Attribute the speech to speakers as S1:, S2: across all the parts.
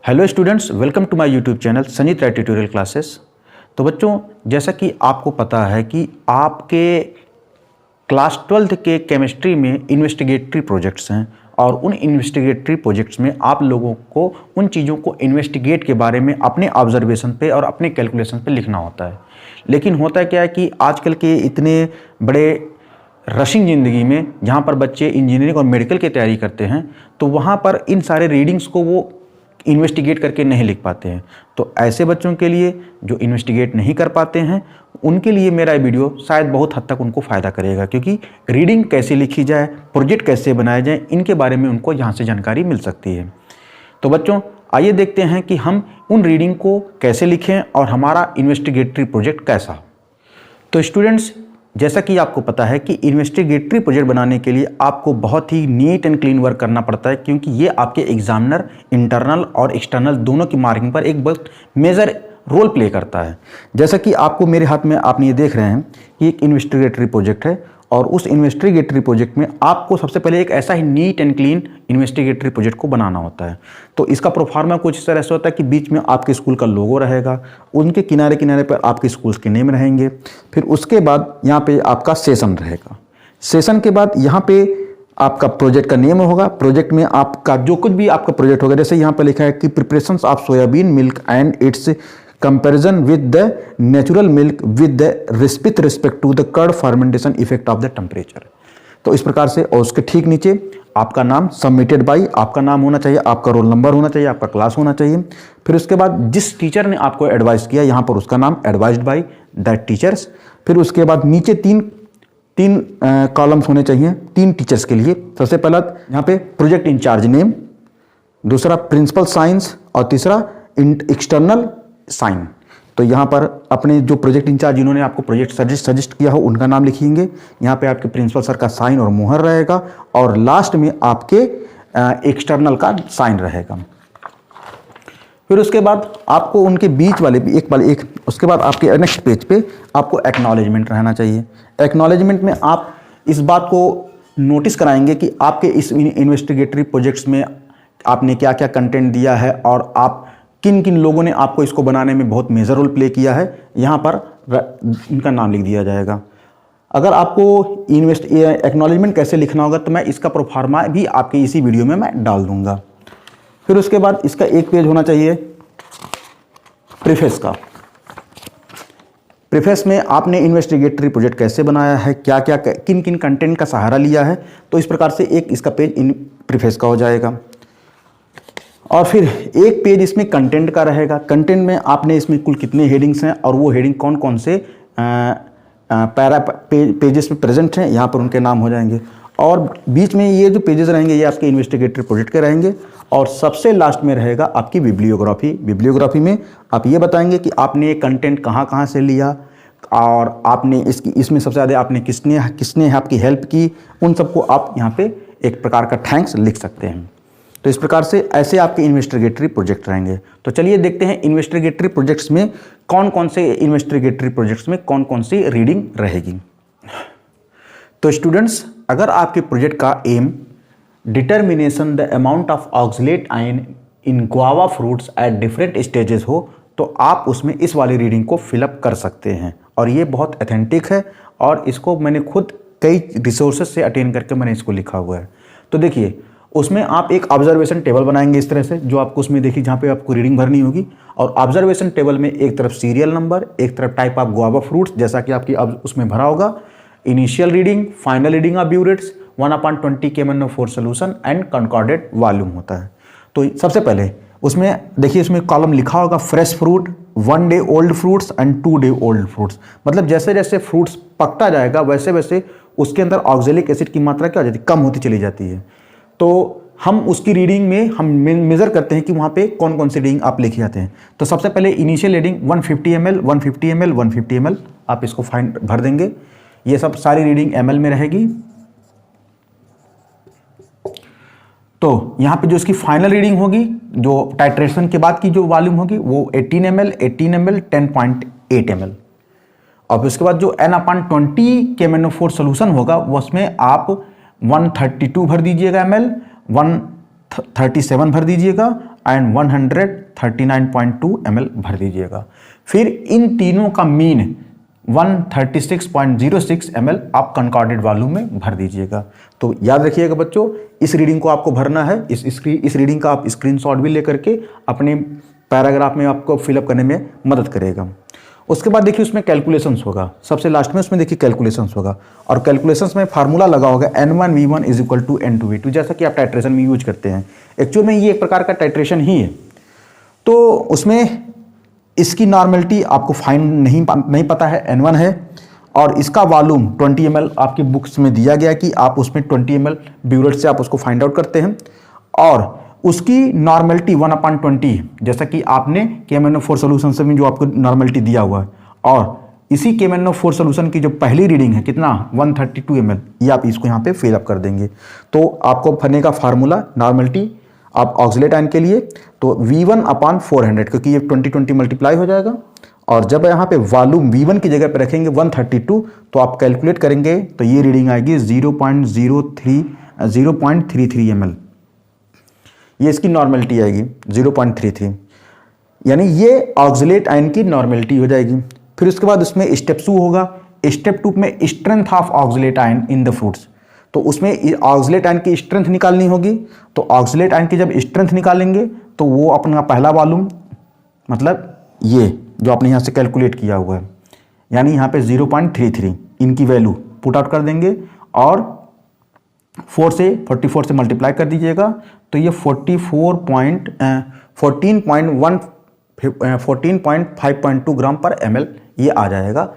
S1: Hello students, welcome to my YouTube channel Sanjeet Rai tutorial classes. तो बच्चों, जैसा कि आपको पता है कि आपके क्लास 12th के केमिस्ट्री में इन्वेस्टिगेटरी प्रोजेक्ट्स हैं और उन इन्वेस्टिगेटरी प्रोजेक्ट्स में आप लोगों को उन चीज़ों को इन्वेस्टिगेट के बारे में अपने ऑब्जर्वेशन पे और अपने कैलकुलेशन पे लिखना होता है। लेकिन होता क्या है कि आजकल के इतने बड़े रशिंग ज़िंदगी में जहाँ पर बच्चे इंजीनियरिंग और मेडिकल की तैयारी करते हैं, तो वहाँ पर इन सारे रीडिंग्स को वो इन्वेस्टिगेट करके नहीं लिख पाते हैं। तो ऐसे बच्चों के लिए जो इन्वेस्टिगेट नहीं कर पाते हैं, उनके लिए मेरा वीडियो शायद बहुत हद तक उनको फ़ायदा करेगा, क्योंकि रीडिंग कैसे लिखी जाए, प्रोजेक्ट कैसे बनाया जाए, इनके बारे में उनको यहाँ से जानकारी मिल सकती है। तो बच्चों, आइए देखते हैं कि हम उन रीडिंग को कैसे लिखें और हमारा इन्वेस्टिगेटरी प्रोजेक्ट कैसा हो। तो स्टूडेंट्स, जैसा कि आपको पता है कि इन्वेस्टिगेटरी प्रोजेक्ट बनाने के लिए आपको बहुत ही नीट एंड क्लीन वर्क करना पड़ता है, क्योंकि ये आपके एग्जामिनर इंटरनल और एक्सटर्नल दोनों की मार्किंग पर एक बहुत मेजर रोल प्ले करता है। जैसा कि आपको मेरे हाथ में आप ये देख रहे हैं कि एक इन्वेस्टिगेटरी प्रोजेक्ट है और उस इन्वेस्टिगेटरी प्रोजेक्ट में आपको सबसे पहले एक ऐसा ही नीट एंड क्लीन इन्वेस्टिगेटरी प्रोजेक्ट को बनाना होता है। तो इसका प्रोफार्मा कुछ इस तरह से होता है कि बीच में आपके स्कूल का लोगो रहेगा, उनके किनारे किनारे पर आपके स्कूल के नेम रहेंगे, फिर उसके बाद यहाँ पे आपका सेशन रहेगा। सेशन के बाद यहाँ पे आपका प्रोजेक्ट का नेम होगा। प्रोजेक्ट में आपका जो कुछ भी आपका प्रोजेक्ट होगा, जैसे यहाँ पे लिखा है कि preparations of soybean milk and its comparison with the natural milk with the respect to the curd fermentation effect of the temperature. तो इस प्रकार से, और उसके ठीक नीचे आपका नाम सबमिटेड बाय, आपका नाम होना चाहिए, आपका रोल नंबर होना चाहिए, आपका क्लास होना चाहिए। फिर उसके बाद जिस टीचर ने आपको एडवाइस किया, यहाँ पर उसका नाम एडवाइज्ड बाय दैट टीचर्स। फिर उसके बाद नीचे तीन कॉलम्स होने चाहिए 3 टीचर्स के लिए। सबसे पहला यहाँ पे प्रोजेक्ट इंचार्ज नेम, दूसरा प्रिंसिपल साइंस और तीसरा एक्सटर्नल साइन। तो यहाँ पर अपने जो प्रोजेक्ट इंचार्ज जिन्होंने आपको प्रोजेक्ट सजेस्ट किया हो उनका नाम लिखेंगे। यहाँ पे आपके प्रिंसिपल सर का साइन और मुहर रहेगा और लास्ट में आपके एक्सटर्नल का साइन रहेगा। फिर उसके बाद आपको उनके बीच वाले भी एक उसके बाद आपके नेक्स्ट पेज पे आपको एक्नॉलेजमेंट रहना चाहिए। एक्नॉलेजमेंट में आप इस बात को नोटिस कराएंगे कि आपके इस इन्वेस्टिगेटरी प्रोजेक्ट्स में आपने क्या क्या कंटेंट दिया है और आप किन किन लोगों ने आपको इसको बनाने में बहुत मेजर रोल प्ले किया है। यहाँ पर इनका नाम लिख दिया जाएगा। अगर आपको एक्नॉलेजमेंट कैसे लिखना होगा तो मैं इसका प्रोफार्मा भी आपके इसी वीडियो में मैं डाल दूंगा। फिर उसके बाद इसका एक पेज होना चाहिए प्रीफेस का। प्रीफेस में आपने इन्वेस्टिगेटरी प्रोजेक्ट कैसे बनाया है, क्या क्या किन किन कंटेंट का सहारा लिया है, तो इस प्रकार से एक इसका पेज इन प्रीफेस का हो जाएगा। और फिर एक पेज इसमें कंटेंट का रहेगा। कंटेंट में आपने इसमें कुल कितने हेडिंग्स हैं और वो हेडिंग कौन कौन से पेजेस में प्रेजेंट हैं, यहाँ पर उनके नाम हो जाएंगे। और बीच में ये जो पेजेस रहेंगे ये आपके इन्वेस्टिगेटरी प्रोजेक्ट के रहेंगे। और सबसे लास्ट में रहेगा आपकी बिब्लियोग्राफी। बिब्लियोग्राफी में आप ये बताएंगे कि आपने ये कंटेंट कहाँ से लिया और आपने इसमें सबसे ज़्यादा आपने किसने आपकी हेल्प की, उन सबको आप यहाँ पे एक प्रकार का थैंक्स लिख सकते हैं। तो इस प्रकार से ऐसे आपके इन्वेस्टिगेटरी प्रोजेक्ट रहेंगे। तो चलिए देखते हैं इन्वेस्टिगेटरी प्रोजेक्ट्स में कौन कौन सी रीडिंग रहेगी। तो स्टूडेंट्स, अगर आपके प्रोजेक्ट का aim determination the amount of oxalate ion in guava fruits at different stages हो, तो आप उसमें इस वाली रीडिंग को फिलअप कर सकते हैं। और ये बहुत ऑथेंटिक है और इसको मैंने खुद कई रिसोर्सेज से अटेन करके मैंने इसको लिखा हुआ है। तो देखिए, उसमें आप एक ऑब्जर्वेशन टेबल बनाएंगे इस तरह से, जो आपको उसमें देखिए जहाँ पे आपको रीडिंग भरनी होगी। और ऑब्जर्वेशन टेबल में एक तरफ सीरियल नंबर, एक तरफ टाइप ऑफ गुआवा फ्रूट्स, जैसा कि आपकी अब उसमें भरा होगा, initial reading, final reading of burettes, 1/20 KMnO4 solution and concordant volume होता है। तो सबसे पहले उसमें देखिए, इसमें कॉलम लिखा होगा fresh fruit, 1 day old fruits and 2 day old fruits. मतलब जैसे जैसे फ्रूट्स पकता जाएगा वैसे वैसे उसके अंदर ऑक्जेलिक एसिड की मात्रा क्या हो जाती है, कम होती चली जाती है। तो हम उसकी रीडिंग में हम मेज़र करते हैं कि वहाँ पे कौन कौन सी रीडिंग आप लिखे जाते हैं। तो सबसे पहले initial reading 150 ml, 150 ml, 150 ml आप इसको भर देंगे। ये सब सारी रीडिंग ml में रहेगी। तो यहाँ पे जो इसकी फाइनल रीडिंग होगी, जो टाइट्रेशन के बाद की जो वॉल्यूम होगी, वो 18 ml, 10.8 ml। और उसके बाद जो N/20 KMnO4 सोल्यूशन होगा, उसमें आप 132 भर दीजिएगा ml, 37 भर दीजिएगा एंड 139.2 ml भर दीजिएगा। फिर इन तीनों का मीन 136.06 ml आप कॉन्कॉर्डेंट वॉल्यूम में भर दीजिएगा। तो याद रखिएगा बच्चों, इस रीडिंग को आपको भरना है। इस रीडिंग का आप स्क्रीनशॉट भी लेकर के अपने पैराग्राफ में आपको फिलअप करने में मदद करेगा। उसके बाद देखिए उसमें कैलकुलेशंस होगा, सबसे लास्ट में उसमें देखिए कैलकुलेशंस होगा, और कैलकुलेशंस में फार्मूला लगा होगा N1V1 is equal to N2V2, जैसा कि आप टाइट्रेशन में यूज करते हैं। एक्चुअल में ये एक प्रकार का टाइट्रेशन ही है। तो उसमें इसकी नॉर्मेलिटी आपको फाइन नहीं पता है, N1 है, और इसका वॉल्यूम 20 ml आपकी बुक्स में दिया गया कि आप उसमें 20 ml ब्यूरेट से आप उसको फाइंड आउट करते हैं, और उसकी नॉर्मेलिटी 1/20 जैसा कि आपने KMnO4 सोल्यूशन से भी जो आपको नॉर्मेलिटी दिया हुआ है, और इसी KMnO4 सोल्यूशन की जो पहली रीडिंग है कितना 132 ml, ये आप इसको यहाँ पे फिलअप कर देंगे। तो आपको भरने का फार्मूला नॉर्मेलिटी आप ऑक्सलेट आयन के लिए तो V1/400, क्योंकि ये 20 मल्टीप्लाई हो जाएगा, और जब यहाँ पे वॉल्यूम V1 की जगह पे रखेंगे 132 तो आप कैलकुलेट करेंगे तो ये रीडिंग आएगी 0.33 ml। ये इसकी नॉर्मेलिटी आएगी 0.33, यानी ये ऑक्सलेट आयन की नॉर्मेलिटी हो जाएगी। फिर उसके बाद उसमें स्टेप 2 होगा। स्टेप 2 में strength of oxalate ion in the fruits, तो उसमें ऑक्सलेट आयन की स्ट्रेंथ निकालनी होगी। तो ऑक्सलेट आयन की जब स्ट्रेंथ निकालेंगे तो वो अपना पहला वॉल्यूम, मतलब ये जो आपने यहाँ से कैलकुलेट किया हुआ है, यानी यहाँ पे 0.33 इनकी वैल्यू पुट आउट कर देंगे, और 44 से मल्टीप्लाई कर दीजिएगा तो ये 14.5.2 ग्राम पर ml ये आ जाएगा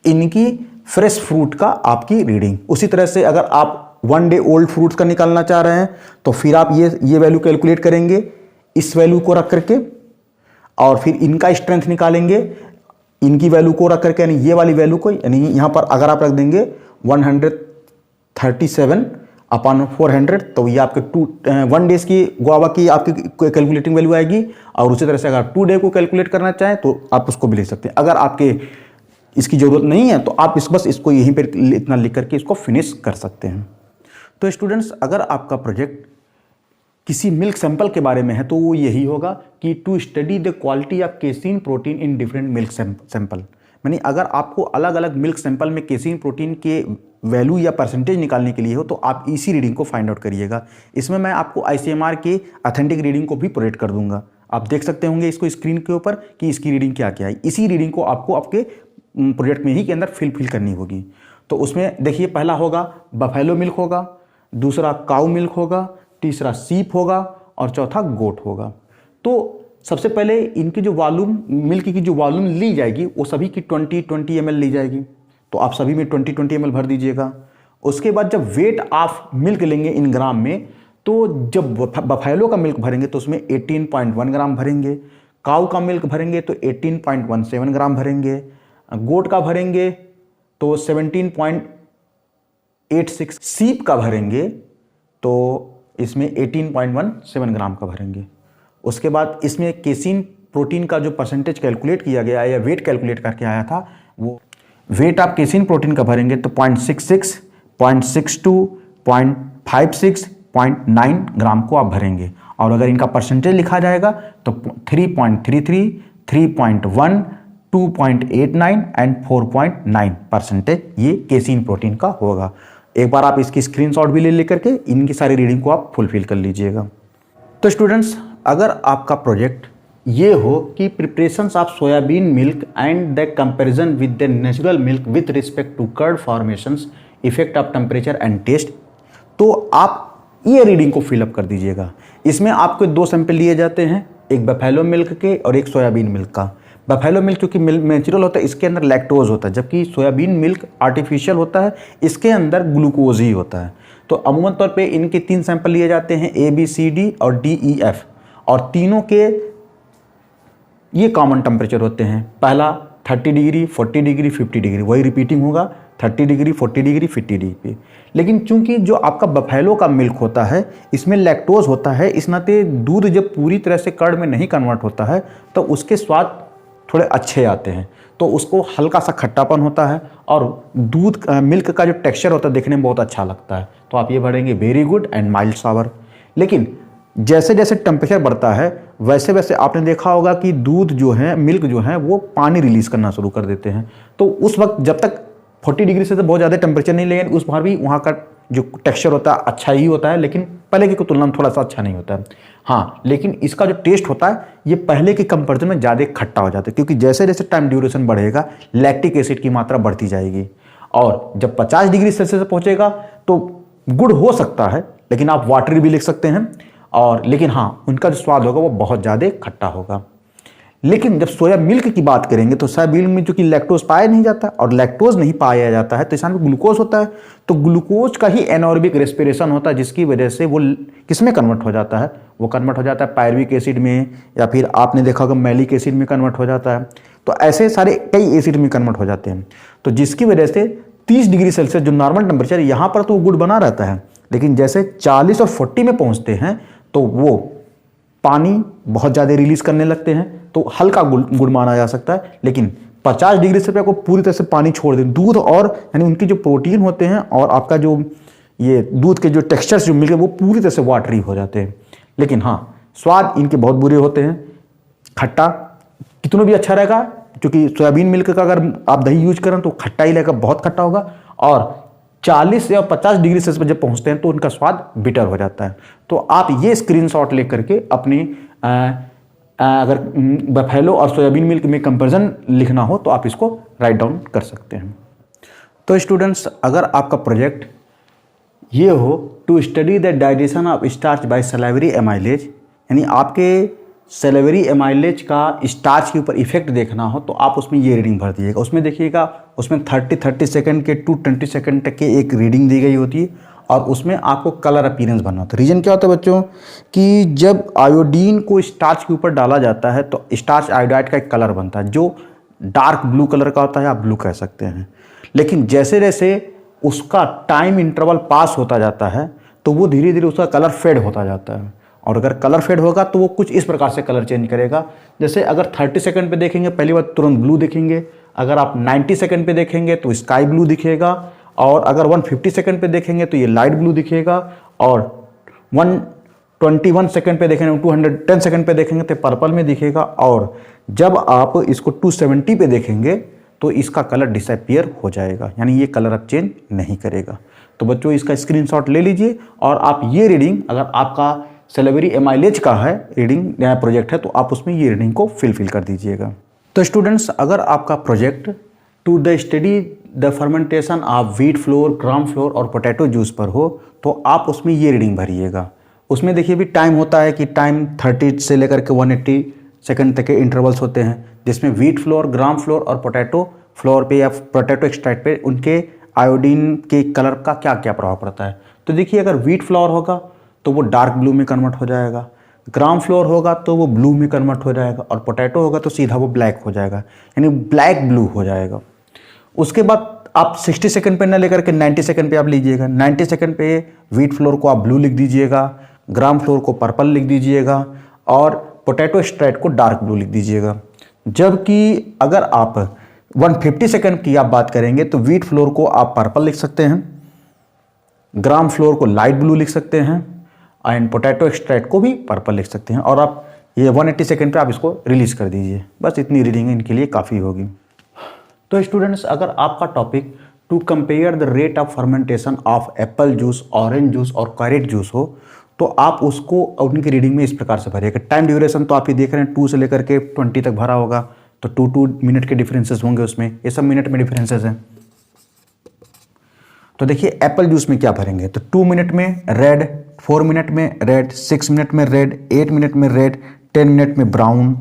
S1: इनकी फ्रेश फ्रूट का आपकी रीडिंग। उसी तरह से अगर आप 1 डे ओल्ड फ्रूट्स का निकालना चाह रहे हैं तो फिर आप ये वैल्यू कैलकुलेट करेंगे इस वैल्यू को रख करके, और फिर इनका स्ट्रेंथ निकालेंगे इनकी वैल्यू को रख करके, यानी ये वाली वैल्यू को, यानी यहाँ पर अगर आप रख देंगे 137/400 तो ये आपके 1 डेज की गुआवा की आपकी कैलकुलेटिंग वैल्यू आएगी। और उसी तरह से अगर 2 डे को कैलकुलेट करना चाहें तो आप उसको भी ले सकते हैं। अगर आपके इसकी ज़रूरत नहीं है तो आप बस इसको यहीं पर इतना लिख करके इसको फिनिश कर सकते हैं। तो स्टूडेंट्स, अगर आपका प्रोजेक्ट किसी मिल्क सैंपल के बारे में है तो वो यही होगा कि to study the quality of casein protein in different milk sample. यानी अगर आपको अलग अलग मिल्क सैंपल में केसीन प्रोटीन के वैल्यू या परसेंटेज निकालने के लिए हो तो आप इसी रीडिंग को फाइंड आउट करिएगा। इसमें मैं आपको ICMR की ऑथेंटिक रीडिंग को भी प्रोवाइड कर दूंगा। आप देख सकते होंगे इसको स्क्रीन के ऊपर कि इसकी रीडिंग क्या क्या है। इसी रीडिंग को आपको आपके प्रोजेक्ट में ही के अंदर फिल करनी होगी। तो उसमें देखिए, पहला होगा बफेलो मिल्क होगा, दूसरा काऊ मिल्क होगा, तीसरा सीप होगा, और चौथा गोट होगा। तो सबसे पहले इनकी जो वॉल्यूम, मिल्क की जो वॉल्यूम ली जाएगी वो सभी की 20 ml ली जाएगी। तो आप सभी में 20 ml भर दीजिएगा। उसके बाद जब वेट ऑफ मिल्क लेंगे इन ग्राम में, तो जब बफेलो का मिल्क भरेंगे तो उसमें 18.1 ग्राम भरेंगे, काऊ का मिल्क भरेंगे तो 18.17 ग्राम भरेंगे, गोट का भरेंगे तो 17.86, सीप का भरेंगे तो इसमें 18.17 ग्राम का भरेंगे। उसके बाद इसमें केसीन प्रोटीन का जो परसेंटेज कैलकुलेट किया गया या वेट कैलकुलेट करके आया था, वो वेट आप केसीन प्रोटीन का भरेंगे तो 0.66, 0.62, 0.56, 0.9 ग्राम को आप भरेंगे। और अगर इनका परसेंटेज लिखा जाएगा तो 3.33, 3.1, 2.89 एंड 4.9% ये केसीन प्रोटीन का होगा। एक बार आप इसकी स्क्रीनशॉट भी लेकर के इनकी सारी रीडिंग को आप फुलफिल कर लीजिएगा। तो स्टूडेंट्स, अगर आपका प्रोजेक्ट ये हो कि preparations of soybean milk and the comparison with the natural milk with respect to curd formations, effect of temperature and taste, तो आप ये रीडिंग को फिलअप कर दीजिएगा। इसमें आपको 2 सैंपल लिए जाते हैं, एक बफेलो मिल्क के और एक सोयाबीन मिल्क का। बफेलो मिल्क क्योंकि नेचुरल होता है, इसके अंदर लैक्टोज होता है, जबकि सोयाबीन मिल्क आर्टिफिशियल होता है, इसके अंदर ग्लूकोज ही होता है। तो अमूमन तौर पे इनके 3 सैंपल लिए जाते हैं, ABCD और DEF, और तीनों के ये कॉमन टेम्परेचर होते हैं। पहला 30 डिग्री, 40 डिग्री, 50 डिग्री, वही रिपीटिंग होगा 30 डिग्री, 40 डिग्री, 50 डिग्री। लेकिन चूंकि जो आपका बफेलो का मिल्क होता है इसमें लैक्टोज होता है, इस नाते दूध जब पूरी तरह से कर्ड में नहीं कन्वर्ट होता है तो उसके स्वाद थोड़े अच्छे आते हैं, तो उसको हल्का सा खट्टापन होता है, और दूध मिल्क का जो टेक्सचर होता है देखने में बहुत अच्छा लगता है। तो आप ये भरेंगे वेरी गुड एंड माइल्ड सावर। लेकिन जैसे जैसे टेम्परेचर बढ़ता है वैसे वैसे आपने देखा होगा कि दूध जो है, मिल्क जो है, वो पानी रिलीज करना शुरू कर देते हैं। तो उस वक्त जब तक 40 डिग्री से तो बहुत ज़्यादा टेम्परेचर नहीं, लेकिन उस बार भी वहाँ का जो टेक्सचर होता है अच्छा ही होता है, लेकिन पहले की तुलना में थोड़ा सा अच्छा नहीं होता है। हाँ, लेकिन इसका जो टेस्ट होता है ये पहले के कंपेरिजन में ज़्यादा खट्टा हो जाता है, क्योंकि जैसे जैसे टाइम ड्यूरेशन बढ़ेगा लैक्टिक एसिड की मात्रा बढ़ती जाएगी। और जब 50 डिग्री सेल्सियस पहुँचेगा तो गुड़ हो सकता है, लेकिन आप वाटरी भी लिख सकते हैं। और लेकिन हाँ, उनका जो स्वाद होगा वो बहुत ज़्यादा खट्टा होगा। लेकिन जब सोया मिल्क की बात करेंगे तो सोया मिल्क में चूंकि लैक्टोज पाया नहीं जाता और लैक्टोज नहीं पाया जाता है तो इंसान में ग्लूकोज होता है, तो ग्लूकोज का ही एनारोबिक रेस्पिरेशन होता है, जिसकी वजह से वो किसमें कन्वर्ट हो जाता है, वो कन्वर्ट हो जाता है पायरुविक एसिड में, या फिर आपने देखा होगा मैलिक एसिड में कन्वर्ट हो जाता है। तो ऐसे सारे कई एसिड में कन्वर्ट हो जाते हैं, तो जिसकी वजह से 30 डिग्री सेल्सियस जो नॉर्मल टेम्परेचर यहाँ पर तो वो गुड़ बना रहता है, लेकिन जैसे 40 और 40 में पहुँचते हैं तो वो पानी बहुत ज़्यादा रिलीज करने लगते हैं, तो हल्का गुड़ माना जा सकता है। लेकिन 50 डिग्री से को पूरी तरह से पानी छोड़ दें, दूध और यानी उनकी जो प्रोटीन होते हैं और आपका जो ये दूध के जो टेक्सचर्स जो मिलके वो पूरी तरह से वाटरी हो जाते हैं। लेकिन हाँ, स्वाद इनके बहुत बुरे होते हैं, खट्टा कितना भी अच्छा रहेगा, क्योंकि सोयाबीन मिल्क का अगर आप दही यूज करें तो खट्टा ही रहेगा, बहुत खट्टा होगा। और 40 या 50 डिग्री सेल्सियस पर जब पहुंचते हैं तो उनका स्वाद बिटर हो जाता है। तो आप ये स्क्रीनशॉट लेकर के अपनी अगर बफेलो और सोयाबीन मिल्क में कंपैरिजन लिखना हो तो आप इसको राइट डाउन कर सकते हैं। तो स्टूडेंट्स, अगर आपका प्रोजेक्ट ये हो to study the digestion of starch by salivary amylase, यानी आपके सलाइवरी एमाइलेज का स्टार्च के ऊपर इफेक्ट देखना हो तो आप उसमें ये रीडिंग भर दीजिएगा। उसमें देखिएगा, उसमें 30 सेकंड के 220 सेकंड तक के एक रीडिंग दी गई होती है और उसमें आपको कलर अपीयरेंस भरना होता है। रीजन क्या होता है बच्चों कि जब आयोडीन को स्टार्च के ऊपर डाला जाता है तो स्टार्च आयोडाइड का एक कलर बनता है जो डार्क ब्लू कलर का होता है, आप ब्लू कह सकते हैं। लेकिन जैसे जैसे उसका टाइम इंटरवल पास होता जाता है तो वो धीरे धीरे उसका कलर फेड होता जाता है, और अगर कलर फेड होगा तो वो कुछ इस प्रकार से कलर चेंज करेगा। जैसे अगर 30 सेकंड पे देखेंगे पहली बार तुरंत ब्लू दिखेंगे, अगर आप 90 सेकंड पे देखेंगे तो स्काई ब्लू दिखेगा, और अगर 150 सेकंड पे देखेंगे तो ये लाइट ब्लू दिखेगा, और 121 सेकंड पे देखेंगे, 210 सेकंड पे देखेंगे तो पर्पल में दिखेगा, और जब आप इसको 270 पे देखेंगे तो इसका कलर डिसअपीयर हो जाएगा, यानी ये कलर अब चेंज नहीं करेगा। तो बच्चों, इसका स्क्रीनशॉट ले लीजिए और आप ये रीडिंग, अगर आपका सलाइवरी एमाइलेज का है रीडिंग नया प्रोजेक्ट है तो आप उसमें ये रीडिंग को फिल कर दीजिएगा। तो स्टूडेंट्स, अगर आपका project to the study the fermentation of wheat flour, gram flour और पोटैटो जूस पर हो तो आप उसमें ये रीडिंग भरिएगा। उसमें देखिए भी टाइम होता है कि टाइम 30 से लेकर के 180 सेकंड तक के इंटरवल्स होते हैं, जिसमें व्हीट फ्लोर, ग्राम फ्लोर और पोटैटो फ्लोर पे या पोटैटो एक्सट्रैक्ट पे उनके आयोडीन के कलर का क्या क्या प्रभाव पड़ता है। तो देखिए, अगर व्हीट फ्लोर होगा तो वो डार्क ब्लू में कन्वर्ट हो जाएगा, ग्राम फ्लोर होगा तो वो ब्लू में कन्वर्ट हो जाएगा, और पोटैटो होगा तो सीधा वो ब्लैक हो जाएगा, यानी ब्लैक ब्लू हो जाएगा। उसके बाद आप 60 सेकंड पे ना लेकर के 90 सेकंड पे आप लीजिएगा। 90 सेकंड पे व्हीट फ्लोर को आप ब्लू लिख दीजिएगा, ग्राम फ्लोर को पर्पल लिख दीजिएगा, और पोटैटो एक्सट्रैक्ट को डार्क ब्लू लिख दीजिएगा। जबकि अगर आप 150 सेकंड की आप बात करेंगे तो व्हीट फ्लोर को आप पर्पल लिख सकते हैं, ग्राम फ्लोर को लाइट ब्लू लिख सकते हैं, एंड पोटैटो एक्सट्रैक्ट को भी पर्पल लिख सकते हैं, और आप ये 180 सेकंड पे आप इसको रिलीज कर दीजिए। बस इतनी रीडिंग इनके लिए काफ़ी होगी। तो स्टूडेंट्स, अगर आपका topic to compare the rate of fermentation of apple juice, orange juice और कैरेट जूस हो तो आप उसको उनकी रीडिंग में इस प्रकार से भरिएगा। टाइम ड्यूरेशन तो आप ये देख रहे हैं 2 से लेकर के 20 तक भरा होगा, तो 2 मिनट के डिफरेंसेस होंगे उसमें, ये सब मिनट में डिफरेंसेस हैं। तो देखिए, एप्पल जूस में क्या भरेंगे तो 2 मिनट में रेड, 4 मिनट में रेड, 6 मिनट में रेड, 8 मिनट में रेड, 10 मिनट में ब्राउन,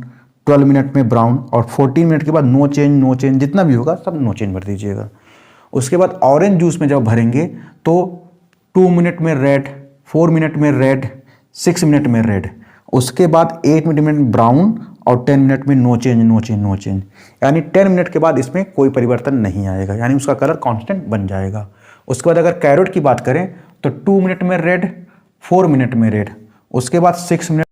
S1: 12 मिनट में ब्राउन, और 14 मिनट के बाद नो चेंज, जितना भी होगा सब नो चेंज भर दीजिएगा। उसके बाद ऑरेंज जूस में जब भरेंगे तो 2 मिनट में रेड, 4 मिनट में रेड, 6 मिनट में रेड, उसके बाद 8 मिनट में ब्राउन, और 10 मिनट में नो चेंज, यानी 10 मिनट के बाद इसमें कोई परिवर्तन नहीं आएगा, यानी उसका कलर कांस्टेंट बन जाएगा। उसके बाद अगर कैरेट की बात करें तो 2 मिनट में रेड, 4 मिनट में रेड, उसके बाद 6 मिनट